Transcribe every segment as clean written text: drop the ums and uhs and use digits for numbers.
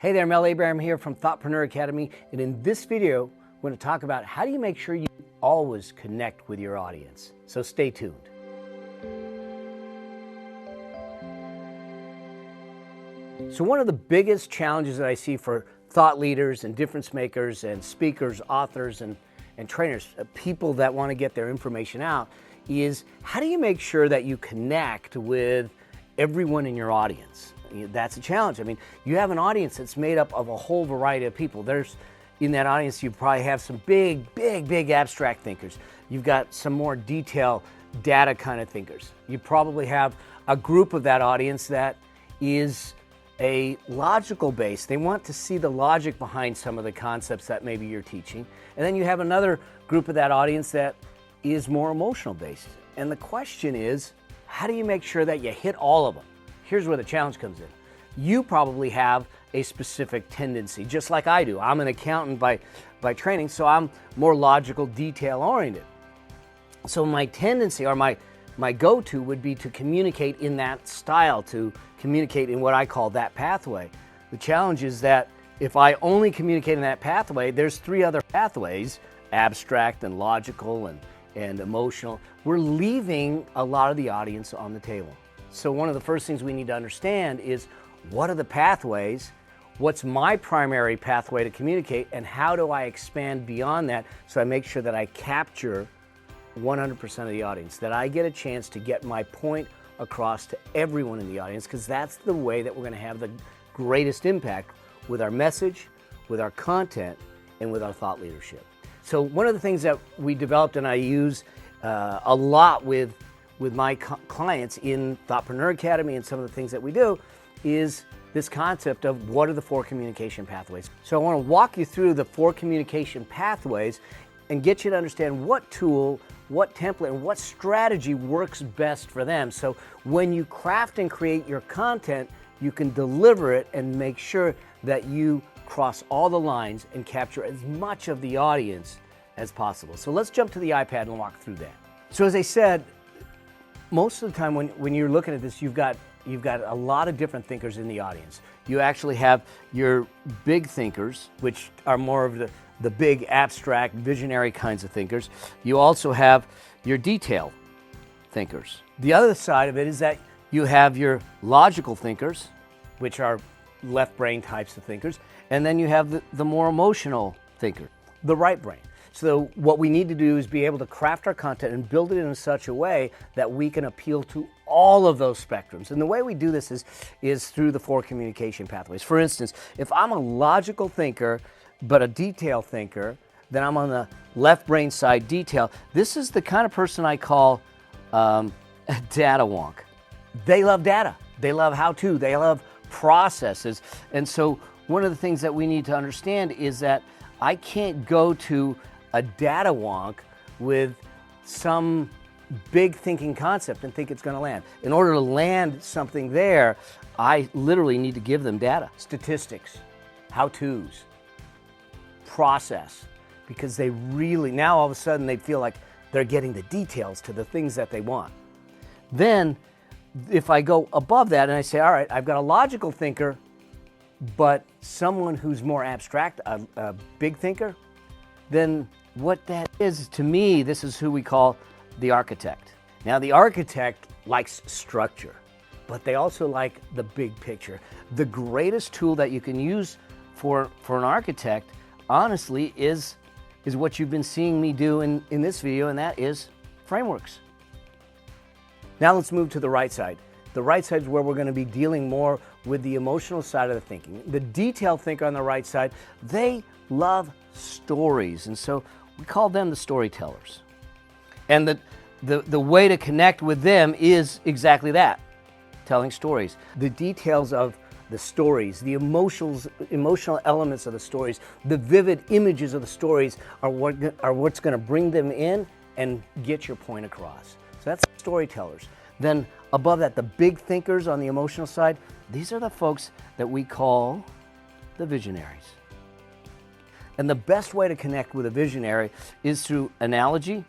Hey there, Mel Abraham here from Thoughtpreneur Academy, and in this video, I'm going to talk about how do you make sure you always connect with your audience. So stay tuned. So one of the biggest challenges that I see for thought leaders and difference makers and speakers, authors and trainers, people that want to get their information out, is how do you make sure that you connect with everyone in your audience? That's a challenge. I mean, you have an audience that's made up of a whole variety of people. In that audience, you probably have some big abstract thinkers. You've got some more detail data kind of thinkers. You probably have a group of that audience that is a logical base. They want to see the logic behind some of the concepts that maybe you're teaching. And then you have another group of that audience that is more emotional based. And the question is, how do you make sure that you hit all of them? Here's where the challenge comes in. You probably have a specific tendency, just like I do. I'm an accountant by training, so I'm more logical, detail-oriented. So my tendency, or my go-to would be to communicate in that style, to communicate in what I call that pathway. The challenge is that if I only communicate in that pathway, there's three other pathways, abstract and logical and emotional. We're leaving a lot of the audience on the table. So one of the first things we need to understand is, what are the pathways? What's my primary pathway to communicate, and how do I expand beyond that so I make sure that I capture 100% of the audience, that I get a chance to get my point across to everyone in the audience, because that's the way that we're going to have the greatest impact with our message, with our content, and with our thought leadership. So one of the things that we developed and I use a lot with my clients in Thoughtpreneur Academy and some of the things that we do is this concept of what are the four communication pathways. So I want to walk you through the four communication pathways and get you to understand what tool, what template, and what strategy works best for them. So when you craft and create your content, you can deliver it and make sure that you cross all the lines and capture as much of the audience as possible. So let's jump to the iPad and walk through that. So as I said, most of the time when you're looking at this, you've got a lot of different thinkers in the audience. You actually have your big thinkers, which are more of the big abstract visionary kinds of thinkers. You also have your detail thinkers. The other side of it is that you have your logical thinkers, which are left brain types of thinkers, and then you have the more emotional thinker, the right brain. So what we need to do is be able to craft our content and build it in such a way that we can appeal to all of those spectrums. And the way we do this is through the four communication pathways. For instance, if I'm a logical thinker but a detail thinker, then I'm on the left brain side, detail. This is the kind of person I call a data wonk. They love data. They love how-to. They love processes. And so one of the things that we need to understand is that I can't go to a data wonk with some big thinking concept and think it's going to land. In order to land something there, I literally need to give them data, statistics, how-tos, process, because they really, now all of a sudden they feel like they're getting the details to the things that they want. Then if I go above that and I say, all right, I've got a logical thinker, but someone who's more abstract, a big thinker, then what that is, to me, this is who we call the architect. Now, the architect likes structure, but they also like the big picture. The greatest tool that you can use for an architect, honestly, is what you've been seeing me do in this video, and that is frameworks. Now let's move to the right side. The right side is where we're going to be dealing more with the emotional side of the thinking. The detail thinker on the right side, they love stories, and so we call them the storytellers. And the way to connect with them is exactly that, telling stories. The details of the stories, the emotional elements of the stories, the vivid images of the stories are what's going to bring them in and get your point across. So that's storytellers. Then above that, the big thinkers on the emotional side, these are the folks that we call the visionaries. And the best way to connect with a visionary is through analogy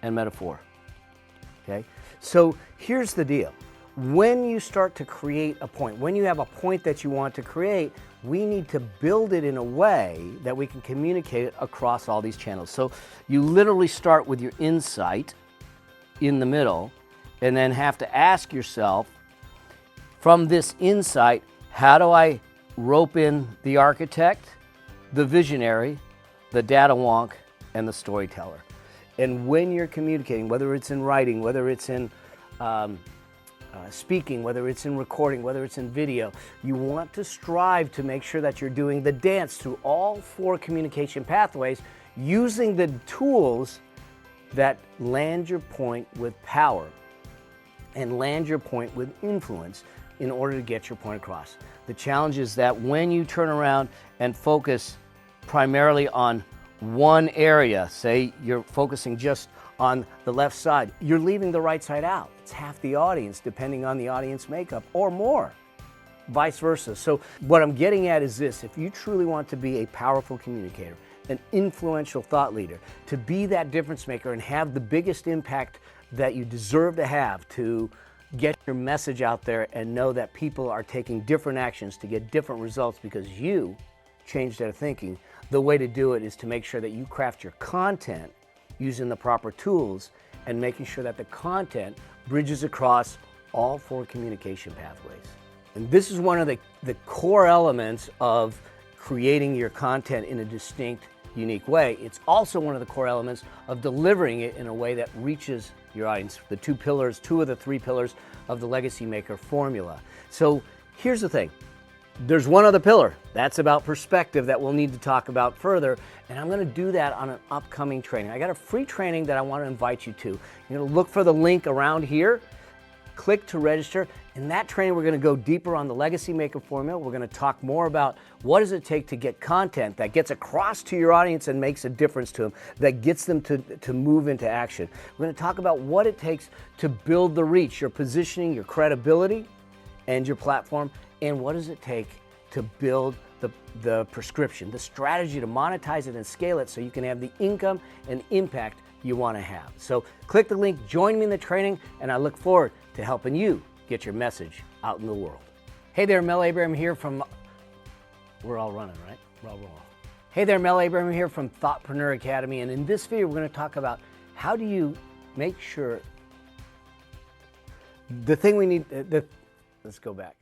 and metaphor. Okay? So here's the deal. when you start to create a point, when you have a point that you want to create, we need to build it in a way that we can communicate it across all these channels. So you literally start with your insight in the middle and then have to ask yourself, from this insight, how do I rope in the architect, the visionary, the data wonk, and the storyteller? And when you're communicating, whether it's in writing, whether it's in speaking, whether it's in recording, whether it's in video, you want to strive to make sure that you're doing the dance through all 4 communication pathways, using the tools that land your point with power and land your point with influence in order to get your point across. The challenge is that when you turn around and focus primarily on one area, say you're focusing just on the left side, you're leaving the right side out. It's half the audience, depending on the audience makeup, or more, vice versa. So what I'm getting at is this: if you truly want to be a powerful communicator, an influential thought leader, to be that difference maker and have the biggest impact that you deserve to have to get your message out there and know that people are taking different actions to get different results because you changed their thinking, the way to do it is to make sure that you craft your content using the proper tools and making sure that the content bridges across all 4 communication pathways. And this is one of the core elements of creating your content in a distinct, unique way. It's also one of the core elements of delivering it in a way that reaches your audience. The 2 pillars, 2 of the 3 pillars of the Legacy Maker formula. So here's the thing. There's one other pillar. That's about perspective that we'll need to talk about further, and I'm going to do that on an upcoming training. I got a free training that I want to invite you to. You're going to look for the link around here, click to register. In that training, we're going to go deeper on the Legacy Maker formula. We're going to talk more about what does it take to get content that gets across to your audience and makes a difference to them, that gets them to move into action. We're going to talk about what it takes to build the reach, your positioning, your credibility, and your platform. And what does it take to build the prescription, the strategy to monetize it and scale it so you can have the income and impact you want to have. So click the link, join me in the training, and I look forward to helping you get your message out in the world. Hey there, Mel Abraham here from, we're all running, right? We're all rolling. Hey there, Mel Abraham here from Thoughtpreneur Academy, and in this video we're going to talk about how do you make sure the thing we need, let's go back.